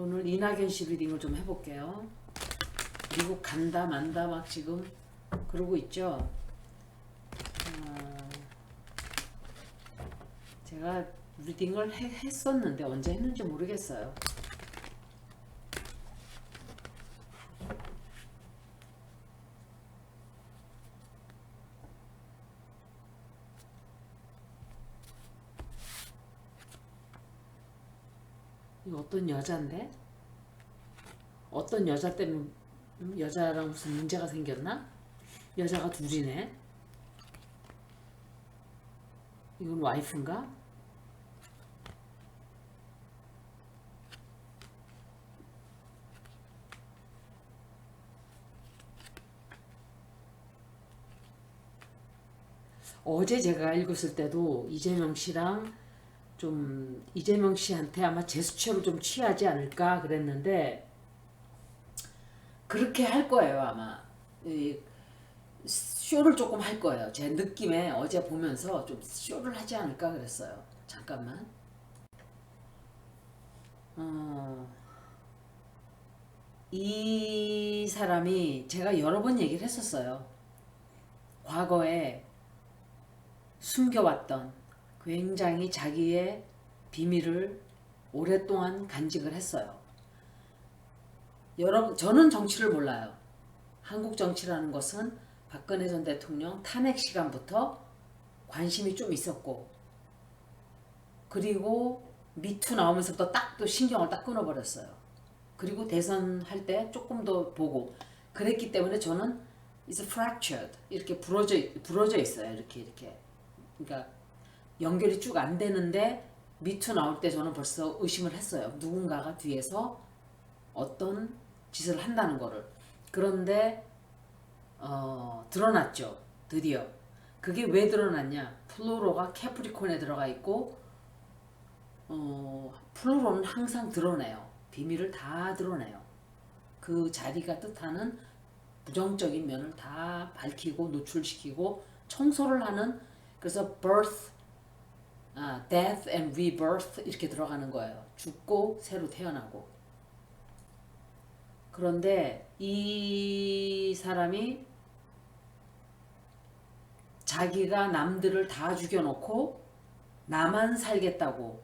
오늘 이낙연 씨 리딩을 좀 해볼게요. 미국 간다 만다 막 지금 그러고 있죠. 제가 리딩을 했었는데 언제 했는지 모르겠어요. 이거 어떤 여잔데? 어떤 여자 때문에 여자랑 무슨 문제가 생겼나? 여자가 둘이네. 이건 와이프인가? 어제 제가 읽었을 때도 이재명 씨랑 좀 이재명 씨한테 아마 제스처를 좀 취하지 않을까 그랬는데 그렇게 할 거예요 아마. 쇼를 조금 할 거예요. 제 느낌에 어제 보면서 좀 쇼를 하지 않을까 그랬어요. 잠깐만. 이 사람이 제가 여러 번 얘기를 했었어요. 과거에 숨겨왔던 굉장히 자기의 비밀을 오랫동안 간직을 했어요. 여러분, 저는 정치를 몰라요. 한국 정치라는 것은 박근혜 전 대통령 탄핵 시간부터 관심이 좀 있었고, 그리고 미투 나오면서부터 딱 또 신경을 딱 끊어버렸어요. 그리고 대선 할 때 조금 더 보고 그랬기 때문에 저는 it's fractured 이렇게 부러져 있어요. 이렇게 그러니까 연결이 쭉 안 되는데 미투 나올 때 저는 벌써 의심을 했어요. 누군가가 뒤에서 어떤 짓을 한다는 거를. 그런데 드러났죠. 드디어. 그게 왜 드러났냐? 플루로가 캐프리콘에 들어가 있고 플루로는 항상 드러내요. 비밀을 다 드러내요. 그 자리가 뜻하는 부정적인 면을 다 밝히고 노출시키고 청소를 하는, 그래서 birth, death and rebirth 이렇게 들어가는 거예요. 죽고 새로 태어나고. 그런데 이 사람이 자기가 남들을 다 죽여놓고 나만 살겠다고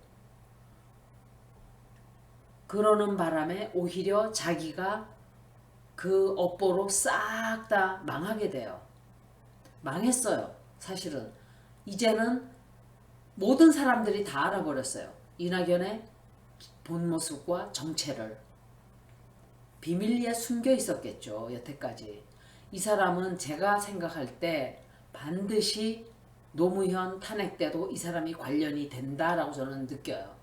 그러는 바람에 오히려 자기가 그 업보로 싹 다 망하게 돼요. 망했어요. 사실은 이제는 모든 사람들이 다 알아버렸어요. 이낙연의 본 모습과 정체를. 비밀리에 숨겨 있었겠죠. 여태까지. 이 사람은 제가 생각할 때 반드시 노무현 탄핵 때도 이 사람이 관련이 된다라고 저는 느껴요.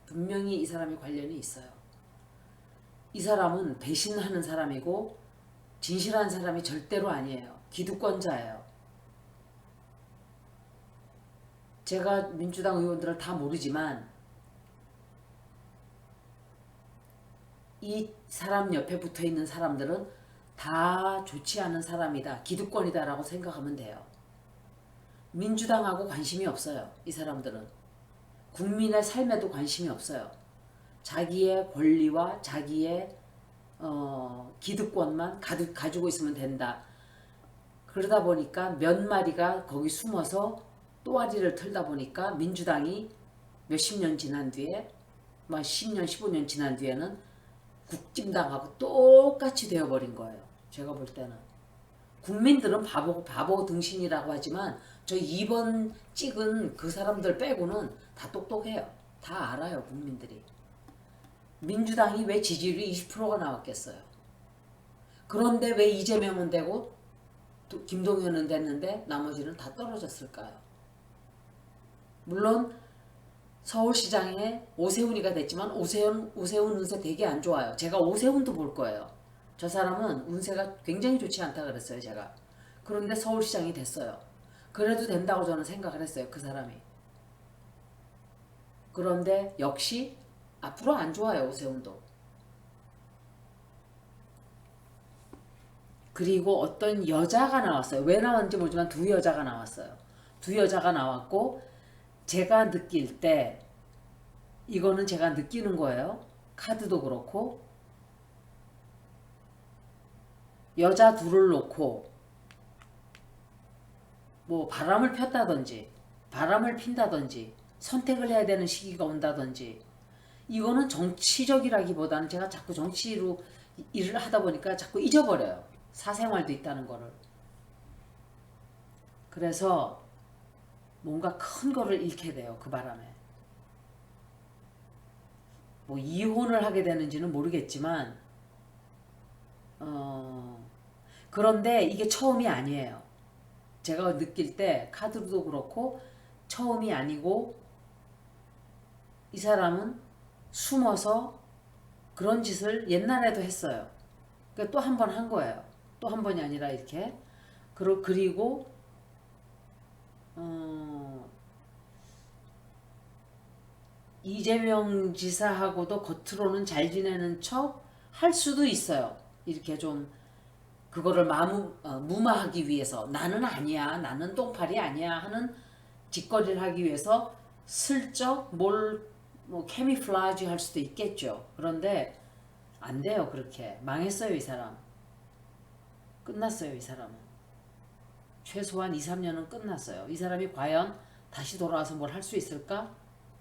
분명히 이 사람이 관련이 있어요. 이 사람은 배신하는 사람이고 진실한 사람이 절대로 아니에요. 기득권자예요. 제가 민주당 의원들을 다 모르지만 이 사람 옆에 붙어 있는 사람들은 다 좋지 않은 사람이다, 기득권이다 라고 생각하면 돼요. 민주당하고 관심이 없어요. 이 사람들은 국민의 삶에도 관심이 없어요. 자기의 권리와 자기의 기득권만 가지고 있으면 된다. 그러다 보니까 몇 마리가 거기 숨어서 또아리를 틀다 보니까 민주당이 몇십 년 지난 뒤에, 막 10년 15년 지난 뒤에는 국진당하고 똑같이 되어버린 거예요. 제가 볼 때는. 국민들은 바보 등신이라고 하지만 저 2번 찍은 그 사람들 빼고는 다 똑똑해요. 다 알아요, 국민들이. 민주당이 왜 지지율이 20%가 나왔겠어요. 그런데 왜 이재명은 되고 또 김동연은 됐는데 나머지는 다 떨어졌을까요? 물론 서울시장에 오세훈이가 됐지만 오세훈 운세 되게 안 좋아요. 제가 오세훈도 볼 거예요. 저 사람은 운세가 굉장히 좋지 않다 그랬어요, 제가. 그런데 서울시장이 됐어요. 그래도 된다고 저는 생각을 했어요, 그 사람이. 그런데 역시 앞으로 안 좋아요, 오세훈도. 그리고 어떤 여자가 나왔어요. 왜 나왔는지 모르지만 두 여자가 나왔어요. 두 여자가 나왔고 제가 느낄 때, 이거는 제가 느끼는 거예요. 카드도 그렇고 여자 둘을 놓고 뭐 바람을 폈다든지 바람을 핀다든지 선택을 해야 되는 시기가 온다든지 이거는 정치적이라기보다는 제가 자꾸 정치로 일을 하다 보니까 자꾸 잊어버려요. 사생활도 있다는 거를. 그래서 뭔가 큰 거를 잃게 돼요. 그 바람에. 뭐 이혼을 하게 되는지는 모르겠지만 그런데 이게 처음이 아니에요. 제가 느낄 때 카드도 그렇고 처음이 아니고 이 사람은 숨어서 그런 짓을 옛날에도 했어요. 그러니까 또 한 번 한 거예요. 또 한 번이 아니라 이렇게. 그리고 이재명 지사하고도 겉으로는 잘 지내는 척 할 수도 있어요. 이렇게 좀 그거를 무마하기 위해서 나는 아니야, 나는 똥파리 아니야 하는 짓거리를 하기 위해서 슬쩍 뭐 캐미플라지 할 수도 있겠죠. 그런데 안 돼요. 그렇게 망했어요. 이 사람 끝났어요. 이 사람은 최소한 2, 3년은 끝났어요. 이 사람이 과연 다시 돌아와서 뭘 할 수 있을까?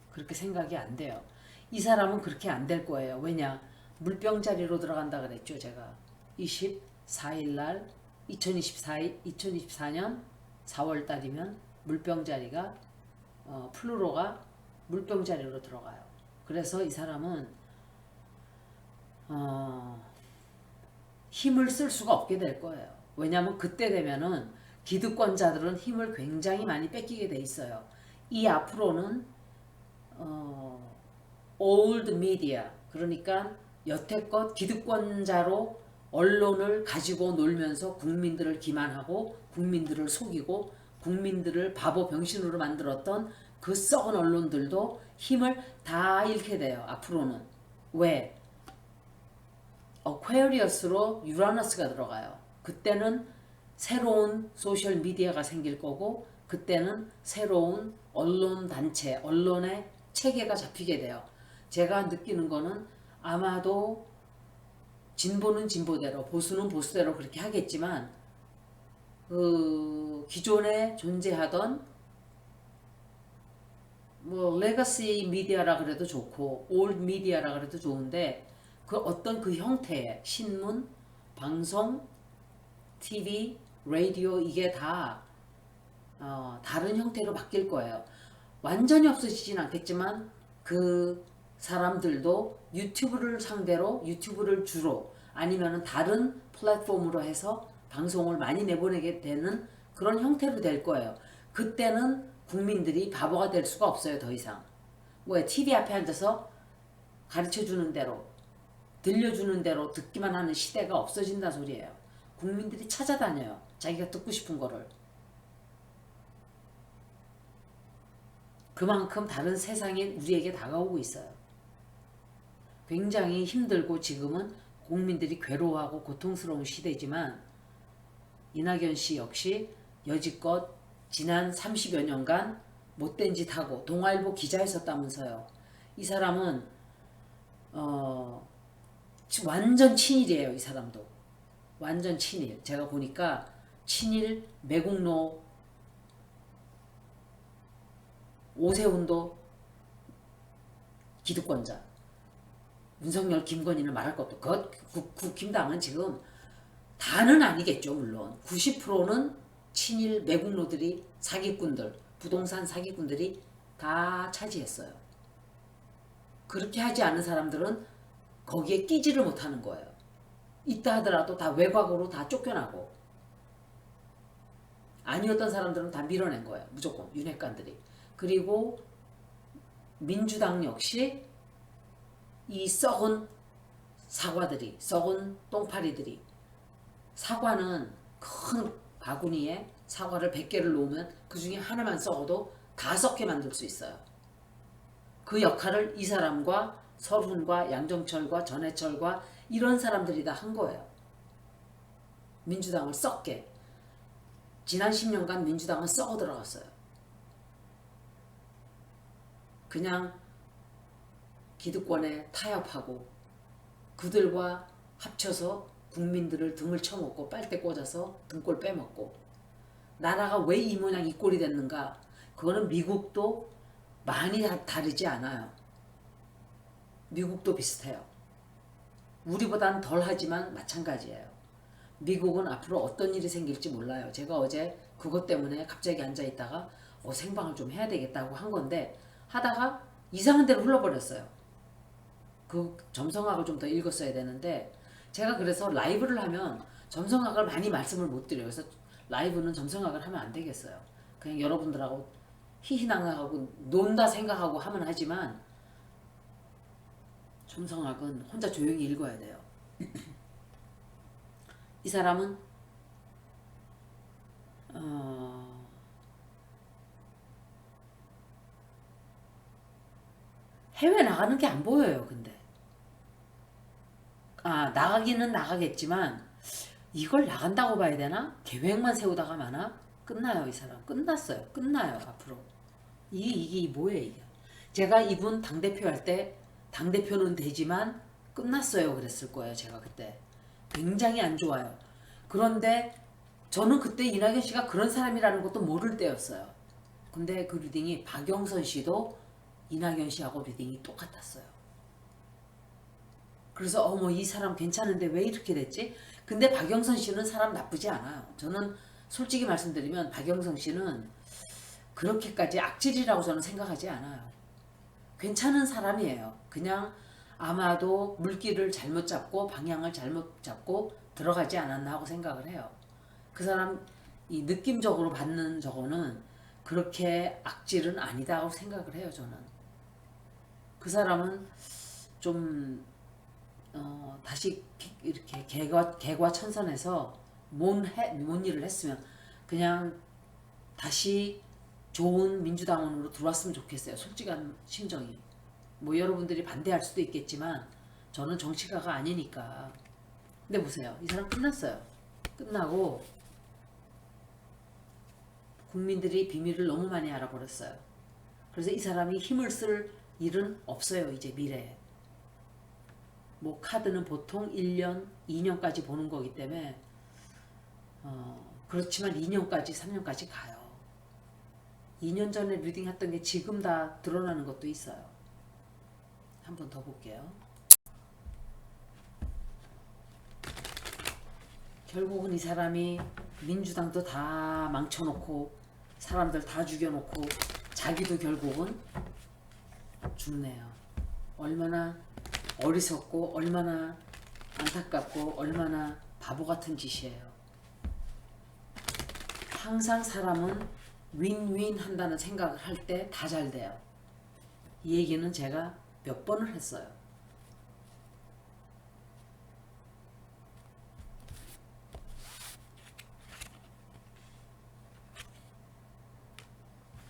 그렇게 생각이 안 돼요. 이 사람은 그렇게 안 될 거예요. 왜냐? 물병자리로 들어간다 그랬죠. 제가 24일 날 2024년 4월 달이면 물병자리가 플루로가 물병자리로 들어가요. 그래서 이 사람은 힘을 쓸 수가 없게 될 거예요. 왜냐하면 그때 되면은 기득권자들은 힘을 굉장히 많이 뺏기게 돼 있어요. 이 앞으로는 old media, 그러니까 여태껏 기득권자로 언론을 가지고 놀면서 국민들을 기만하고 국민들을 속이고 국민들을 바보 병신으로 만들었던 그 썩은 언론들도 힘을 다 잃게 돼요. 앞으로는. 왜? 어퀘리어스로 유라너스가 들어가요. 그때는 새로운 소셜 미디어가 생길 거고 그때는 새로운 언론 단체, 언론의 체계가 잡히게 돼요. 제가 느끼는 거는 아마도 진보는 진보대로 보수는 보수대로 그렇게 하겠지만 그 기존에 존재하던 뭐 레거시 미디어라 그래도 좋고 올드 미디어라 그래도 좋은데 그 어떤 그 형태의 신문, 방송, TV, 라디오 이게 다 다른 형태로 바뀔 거예요. 완전히 없어지진 않겠지만 그 사람들도 유튜브를 상대로 유튜브를 주로 아니면 다른 플랫폼으로 해서 방송을 많이 내보내게 되는 그런 형태로 될 거예요. 그때는 국민들이 바보가 될 수가 없어요. 더 이상. 왜 TV 앞에 앉아서 가르쳐주는 대로 들려주는 대로 듣기만 하는 시대가 없어진다 소리예요. 국민들이 찾아다녀요. 자기가 듣고 싶은 거를. 그만큼 다른 세상이 우리에게 다가오고 있어요. 굉장히 힘들고 지금은 국민들이 괴로워하고 고통스러운 시대지만 이낙연 씨 역시 여지껏 지난 30여 년간 못된 짓 하고 동아일보 기자였었다면서요. 이 사람은 완전 친일이에요. 이 사람도. 완전 친일. 제가 보니까 친일 매국노 오세훈도 기득권자. 윤석열, 김건희는 말할 것도 국힘당은 지금 다는 아니겠죠. 물론 90%는 친일 매국노들이 사기꾼들, 부동산 사기꾼들이 다 차지했어요. 그렇게 하지 않은 사람들은 거기에 끼지를 못하는 거예요. 있다 하더라도 다 외곽으로 다 쫓겨나고 아니었던 사람들은 다 밀어낸 거예요. 무조건 윤핵관들이. 그리고 민주당 역시 이 썩은 사과들이, 썩은 똥파리들이, 사과는 큰 바구니에 사과를 100개를 놓으면 그 중에 하나만 썩어도 다 썩게 만들 수 있어요. 그 역할을 이 사람과 설훈과 양정철과 전해철과 이런 사람들이 다 한 거예요. 민주당을 썩게. 지난 10년간 민주당은 썩어 들어갔어요. 그냥 기득권에 타협하고 그들과 합쳐서 국민들을 등을 쳐먹고 빨대 꽂아서 등골 빼먹고 나라가 왜 이 모양 이 꼴이 됐는가? 그거는 미국도 많이 다르지 않아요. 미국도 비슷해요. 우리보다는 덜 하지만 마찬가지예요. 미국은 앞으로 어떤 일이 생길지 몰라요. 제가 어제 그것 때문에 갑자기 앉아있다가 생방을 좀 해야 되겠다고 한 건데 하다가 이상한 데로 흘러버렸어요. 그 점성학을 좀 더 읽었어야 되는데 제가 그래서 라이브를 하면 점성학을 많이 말씀을 못 드려요. 그래서 라이브는 점성학을 하면 안 되겠어요. 그냥 여러분들하고 히히낭낭하고 논다 생각하고 하면 하지만 점성학은 혼자 조용히 읽어야 돼요. 이 사람은 해외 나가는 게 안 보여요. 근데 나가기는 나가겠지만 이걸 나간다고 봐야 되나? 계획만 세우다가 마나? 끝나요. 이 사람 끝났어요. 끝나요. 앞으로 이게 뭐예요 이게. 제가 이분 당대표 할 때 당대표는 되지만 끝났어요 그랬을 거예요. 제가 그때 굉장히 안 좋아요. 그런데 저는 그때 이낙연 씨가 그런 사람이라는 것도 모를 때였어요. 근데 그 리딩이 박영선 씨도 이낙연 씨하고 리딩이 똑같았어요. 그래서 어머 이 사람 괜찮은데 왜 이렇게 됐지? 근데 박영선 씨는 사람 나쁘지 않아요. 저는 솔직히 말씀드리면 박영선 씨는 그렇게까지 악질이라고 저는 생각하지 않아요. 괜찮은 사람이에요. 그냥 아마도 물길을 잘못 잡고 방향을 잘못 잡고 들어가지 않았나 하고 생각을 해요. 그 사람 이 느낌적으로 받는 저거는 그렇게 악질은 아니다고 생각을 해요. 저는 그 사람은 좀 다시 이렇게 개과천선해서 뭔 일을 했으면 그냥 다시 좋은 민주당원으로 들어왔으면 좋겠어요. 솔직한 심정이. 뭐 여러분들이 반대할 수도 있겠지만 저는 정치가가 아니니까. 근데 보세요. 이 사람 끝났어요. 끝나고 국민들이 비밀을 너무 많이 알아버렸어요. 그래서 이 사람이 힘을 쓸 일은 없어요. 이제 미래에. 뭐 카드는 보통 1년, 2년까지 보는 거기 때문에 그렇지만 2년까지, 3년까지 가요. 2년 전에 리딩 했던 게 지금 다 드러나는 것도 있어요. 한 번 더 볼게요. 결국은 이 사람이 민주당도 다 망쳐놓고 사람들 다 죽여놓고 자기도 결국은 죽네요. 얼마나 어리석고 얼마나 안타깝고 얼마나 바보 같은 짓이에요. 항상 사람은 윈윈 한다는 생각을 할 때 다 잘 돼요. 이 얘기는 제가 몇 번을 했어요.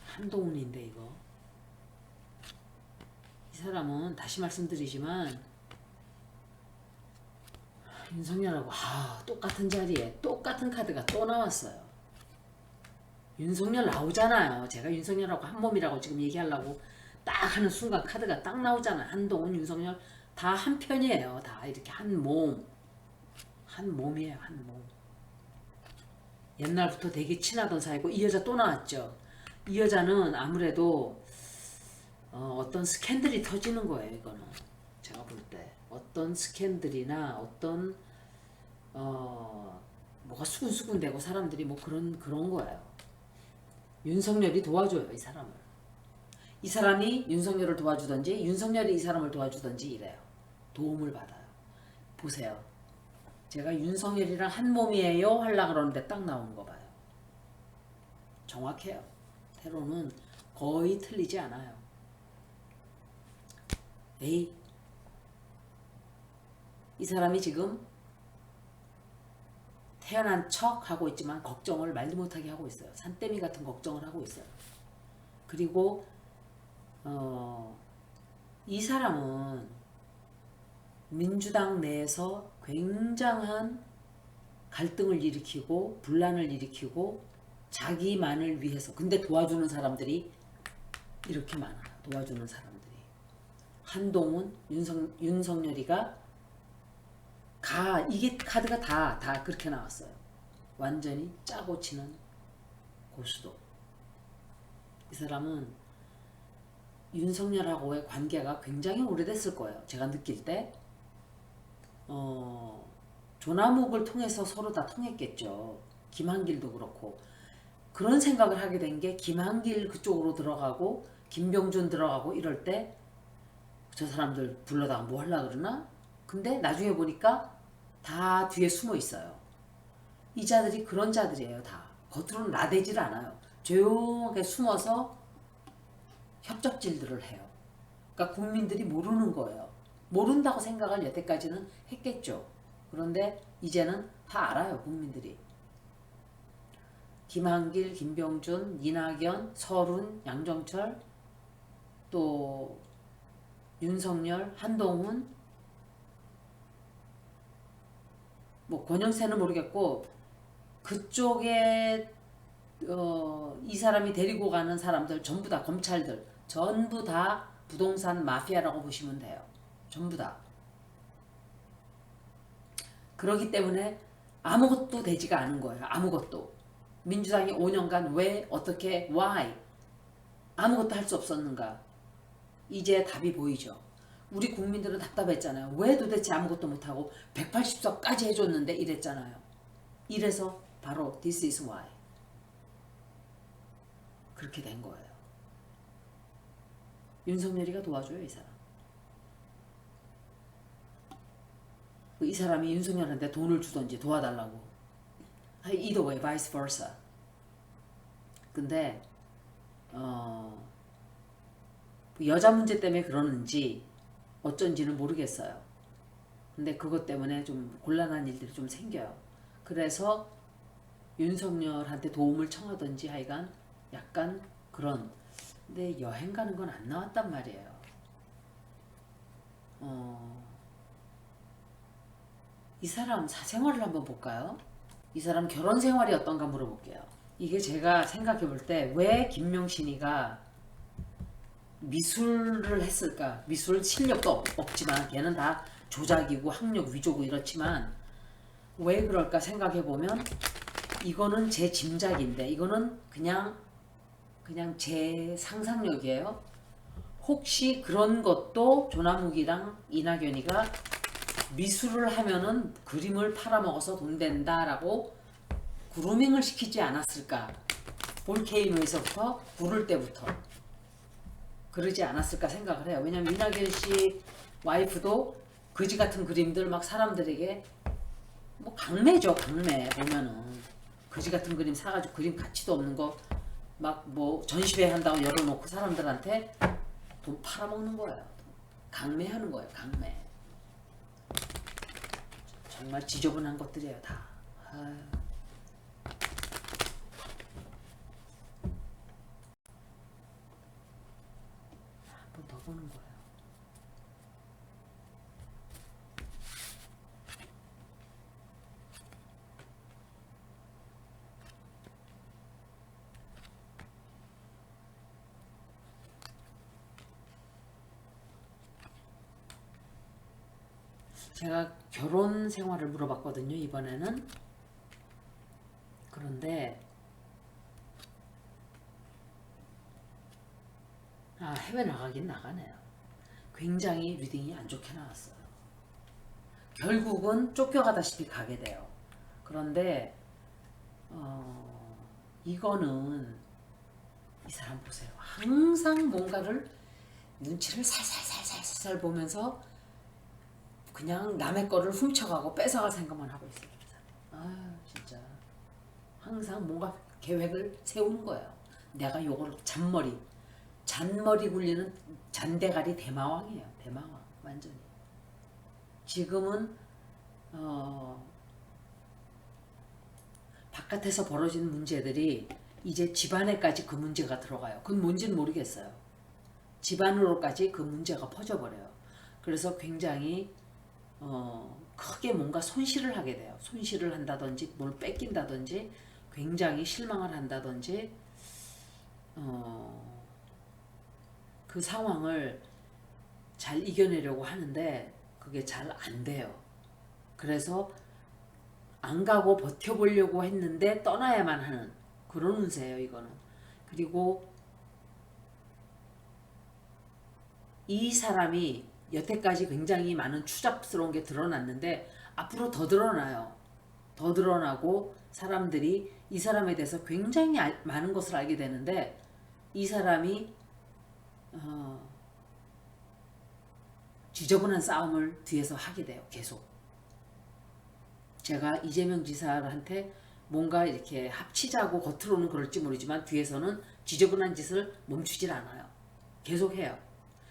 한동훈인데 이거. 이 사람은 다시 말씀드리지만 윤석열하고 똑같은 자리에 똑같은 카드가 또 나왔어요. 윤석열 나오잖아요. 제가 윤석열하고 한 몸이라고 지금 얘기하려고 딱 하는 순간 카드가 딱 나오잖아요. 한동훈, 윤석열 다 한 편이에요. 다 이렇게 한 몸. 한 몸이에요. 한 몸. 옛날부터 되게 친하던 사이고 이 여자 또 나왔죠. 이 여자는 아무래도 어떤 스캔들이 터지는 거예요. 이거는 제가 볼 때 어떤 스캔들이나 어떤 뭐가 수군수군대고 사람들이 뭐 그런 거예요. 윤석열이 도와줘요. 이 사람을. 이 사람이 윤석열을 도와주든지 윤석열이 이 사람을 도와주든지 이래요. 도움을 받아요. 보세요. 제가 윤석열이랑 한 몸이에요 하려고 그러는데 딱 나오는 거 봐요. 정확해요. 테러는 거의 틀리지 않아요. 에이, 이 사람이 지금 태어난 척 하고 있지만 걱정을 말도 못하게 하고 있어요. 산더미 같은 걱정을 하고 있어요. 그리고 이 사람은 민주당 내에서 굉장한 갈등을 일으키고 분란을 일으키고 자기만을 위해서 근데 도와주는 사람들이 이렇게 많아요. 도와주는 사람들이 한동훈, 윤석열이가 이게 카드가 다 그렇게 나왔어요. 완전히 짜고 치는 고수도. 이 사람은 윤석열하고의 관계가 굉장히 오래됐을 거예요. 제가 느낄 때 조남욱을 통해서 서로 다 통했겠죠. 김한길도 그렇고. 그런 생각을 하게 된 게 김한길 그쪽으로 들어가고 김병준 들어가고 이럴 때 저 사람들 불러다가 뭐 하려고 그러나? 근데 나중에 보니까 다 뒤에 숨어 있어요. 이 자들이 그런 자들이에요. 다 겉으로는 나대질 않아요. 조용하게 숨어서 협적질들을 해요. 그러니까 국민들이 모르는 거예요. 모른다고 생각을 여태까지는 했겠죠. 그런데 이제는 다 알아요. 국민들이. 김한길, 김병준, 이낙연, 설훈, 양정철, 또 윤석열, 한동훈, 뭐 권영세는 모르겠고 그쪽에 이 사람이 데리고 가는 사람들 전부 다 검찰들 전부 다 부동산 마피아라고 보시면 돼요. 전부 다. 그렇기 때문에 아무것도 되지가 않은 거예요. 아무것도. 민주당이 5년간 왜 어떻게 why 아무것도 할 수 없었는가. 이제 답이 보이죠. 우리 국민들은 답답했잖아요. 왜 도대체 아무것도 못하고 180석까지 해줬는데 이랬잖아요. 이래서 바로 this is why 그렇게 된 거예요. 윤석열이가 도와줘요. 이 사람. 이 사람이 윤석열한테 돈을 주던지 도와달라고. either way, vice versa. 근데 여자 문제 때문에 그러는지 어쩐지는 모르겠어요. 근데 그것 때문에 좀 곤란한 일들이 좀 생겨요. 그래서 윤석열한테 도움을 청하던지 하여간 약간 그런. 근데 여행 가는 건 안 나왔단 말이에요. 이 사람 사생활을 한번 볼까요? 이 사람 결혼 생활이 어떤가 물어볼게요. 이게 제가 생각해 볼 때 왜 김명신이가 미술을 했을까? 미술 실력도 없지만 걔는 다 조작이고 학력 위조고 이렇지만 왜 그럴까 생각해 보면 이거는 제 짐작인데 이거는 그냥 제 상상력이에요. 혹시 그런 것도 조남욱이랑 이낙연이가 미술을 하면은 그림을 팔아먹어서 돈 된다라고 그루밍을 시키지 않았을까? 볼케이노에서부터 부를 때부터 그러지 않았을까 생각을 해요. 왜냐면 이낙연 씨 와이프도 거지 같은 그림들 막 사람들에게 뭐 강매죠. 강매 보면은 거지 같은 그림 사가지고 그림 가치도 없는 거 막 뭐 전시회 한다고 열어놓고 사람들한테 돈 팔아먹는 거예요. 강매하는 거예요. 강매. 정말 지저분한 것들이에요. 다. 아유. 한 번 더 보는 거예요. 제가 결혼 생활을 물어봤거든요. 이번에는. 그런데 해외 나가긴 나가네요. 굉장히 리딩이 안 좋게 나왔어요. 결국은 쫓겨가다시피 가게 돼요. 그런데 이거는 이 사람 보세요. 항상 뭔가를 눈치를 살살살살살 보면서 그냥 남의 거를 훔쳐가고 뺏어갈 생각만 하고 있어요. 진짜 항상 뭔가 계획을 세우는 거예요. 내가 요걸 잔머리 굴리는 잔대가리 대마왕이에요. 대마왕 완전히. 지금은 바깥에서 벌어지는 문제들이 이제 집안에까지 그 문제가 들어가요. 그건 뭔지는 모르겠어요. 집안으로까지 그 문제가 퍼져버려요. 그래서 굉장히 크게 뭔가 손실을 하게 돼요. 손실을 한다든지 뭘 뺏긴다든지 굉장히 실망을 한다든지 그 상황을 잘 이겨내려고 하는데 그게 잘 안 돼요. 그래서 안 가고 버텨보려고 했는데 떠나야만 하는 그런 운세예요, 이거는. 그리고 이 사람이 여태까지 굉장히 많은 추잡스러운 게 드러났는데 앞으로 더 드러나요. 더 드러나고 사람들이 이 사람에 대해서 굉장히 많은 것을 알게 되는데 이 사람이 지저분한 싸움을 뒤에서 하게 돼요. 계속. 제가 이재명 지사한테 뭔가 이렇게 합치자고 겉으로는 그럴지 모르지만 뒤에서는 지저분한 짓을 멈추질 않아요. 계속 해요.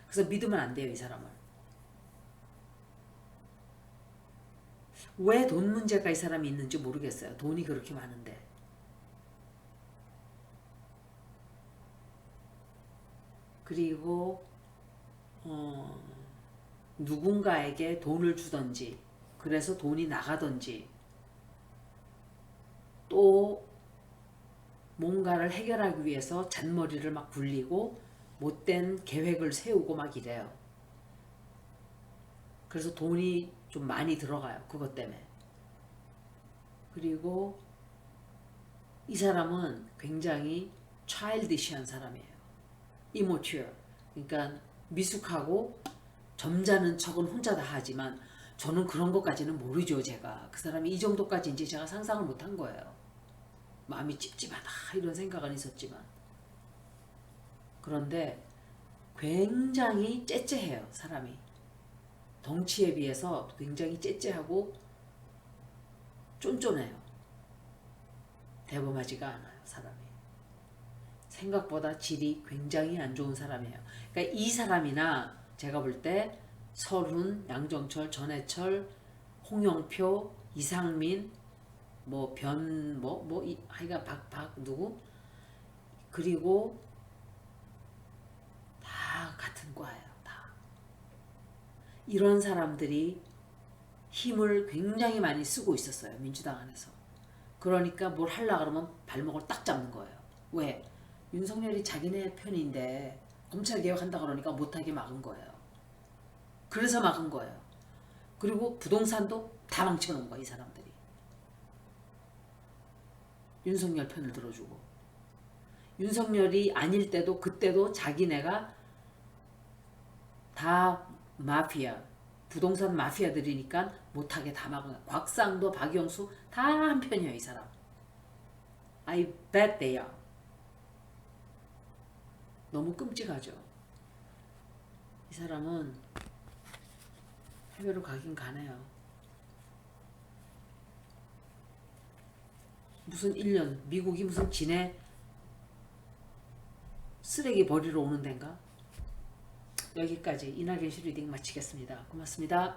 그래서 믿으면 안 돼요, 이 사람을. 왜 돈 문제가 이 사람이 있는지 모르겠어요. 돈이 그렇게 많은데. 그리고 누군가에게 돈을 주던지 그래서 돈이 나가던지 또 뭔가를 해결하기 위해서 잔머리를 막 굴리고 못된 계획을 세우고 막 이래요. 그래서 돈이 좀 많이 들어가요. 그것 때문에. 그리고 이 사람은 굉장히 childish한 사람이에요. immature. 그러니까 미숙하고 점잖은 척은 혼자 다 하지만 저는 그런 것까지는 모르죠. 제가 그 사람이 이 정도까지인지 제가 상상을 못한 거예요. 마음이 찝찝하다 이런 생각은 있었지만 그런데 굉장히 째째해요. 사람이 덩치에 비해서 굉장히 째째하고 쫀쫀해요. 대범하지가 않아요. 사람이 생각보다 질이 굉장히 안 좋은 사람이에요. 그러니까 이 사람이나 제가 볼 때 설훈, 양정철, 전해철, 홍영표, 이상민, 하여간 박 누구 그리고 다 같은 과예요. 다 이런 사람들이 힘을 굉장히 많이 쓰고 있었어요. 민주당 안에서. 그러니까 뭘 하려고 그러면 발목을 딱 잡는 거예요. 왜? 윤석열이 자기네 편인데 검찰개혁한다 그러니까 못하게 막은 거예요. 그래서 막은 거예요. 그리고 부동산도 다 망쳐놓은 거야. 이 사람들이. 윤석열 편을 들어주고 윤석열이 아닐 때도 그때도 자기네가 다 마피아 부동산 마피아들이니까 못하게 다 막은 거야. 곽상도 박영수 다 한편이에요. 이 사람. I bet they are. 너무 끔찍하죠. 이 사람은 해외로 가긴 가네요. 무슨 1년 미국이 무슨 지네 쓰레기 버리러 오는 데인가? 여기까지 이낙연 씨 리딩 마치겠습니다. 고맙습니다.